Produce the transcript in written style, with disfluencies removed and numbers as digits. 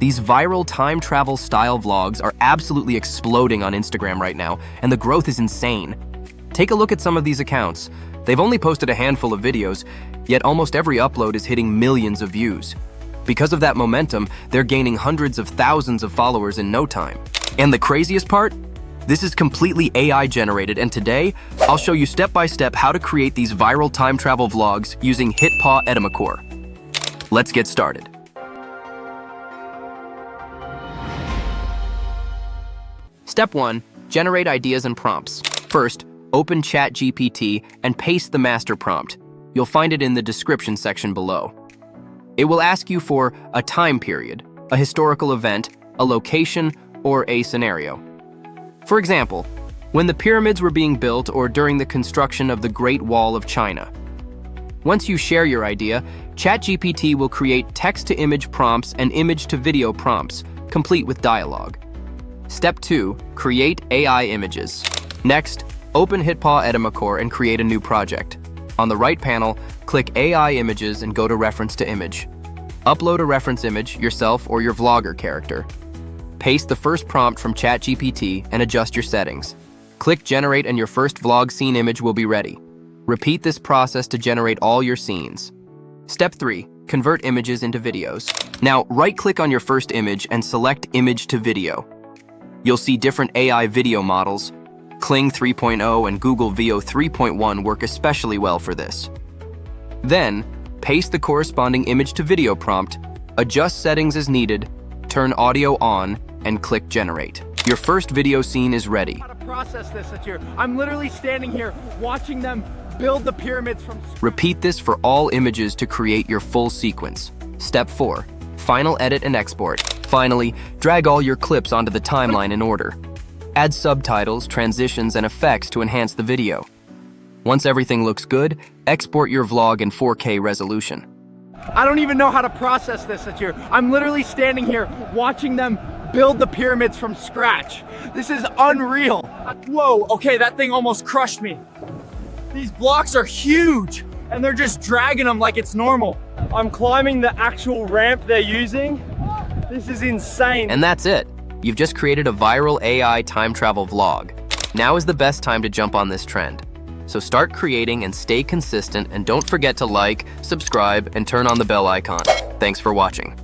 These viral time travel style vlogs are absolutely exploding on Instagram right now, and the growth is insane. Take a look at some of these accounts. They've only posted a handful of videos, yet almost every upload is hitting millions of views. Because of that momentum, they're gaining hundreds of thousands of followers in no time. And the craziest part? This is completely AI generated, and today, I'll show you step by step how to create these viral time travel vlogs using Edimakor. Let's get started. Step 1. Generate ideas and prompts. First, open ChatGPT and paste the master prompt. You'll find it in the description section below. It will ask you for a time period, a historical event, a location, or a scenario. For example, when the pyramids were being built or during the construction of the Great Wall of China. Once you share your idea, ChatGPT will create text-to-image prompts and image-to-video prompts, complete with dialogue. Step 2. Create AI images. Next, open Edimakor and create a new project. On the right panel, click AI Images and go to Reference to Image. Upload a reference image, yourself or your vlogger character. Paste the first prompt from ChatGPT and adjust your settings. Click Generate and your first vlog scene image will be ready. Repeat this process to generate all your scenes. Step 3. Convert images into videos. Now, right-click on your first image and select Image to Video. You'll see different AI video models. Kling 3.0 and Google Veo 3.1 work especially well for this. Then, paste the corresponding image to video prompt, adjust settings as needed, turn audio on, and click Generate. Your first video scene is ready. How to process this at your, I'm literally standing here watching them build the pyramids from scratch. Repeat this for all images to create your full sequence. Step 4. Final edit and export. Finally, drag all your clips onto the timeline in order. Add subtitles, transitions, and effects to enhance the video. Once everything looks good, export your vlog in 4K resolution. I don't even know how to process this at your, I'm literally standing here watching them build the pyramids from scratch. This is unreal. Whoa, okay, that thing almost crushed me. These blocks are huge and they're just dragging them like it's normal. I'm climbing the actual ramp they're using. This is insane. And that's it. You've just created a viral AI time travel vlog. Now is the best time to jump on this trend. So start creating and stay consistent, and don't forget to like, subscribe, and turn on the bell icon. Thanks for watching.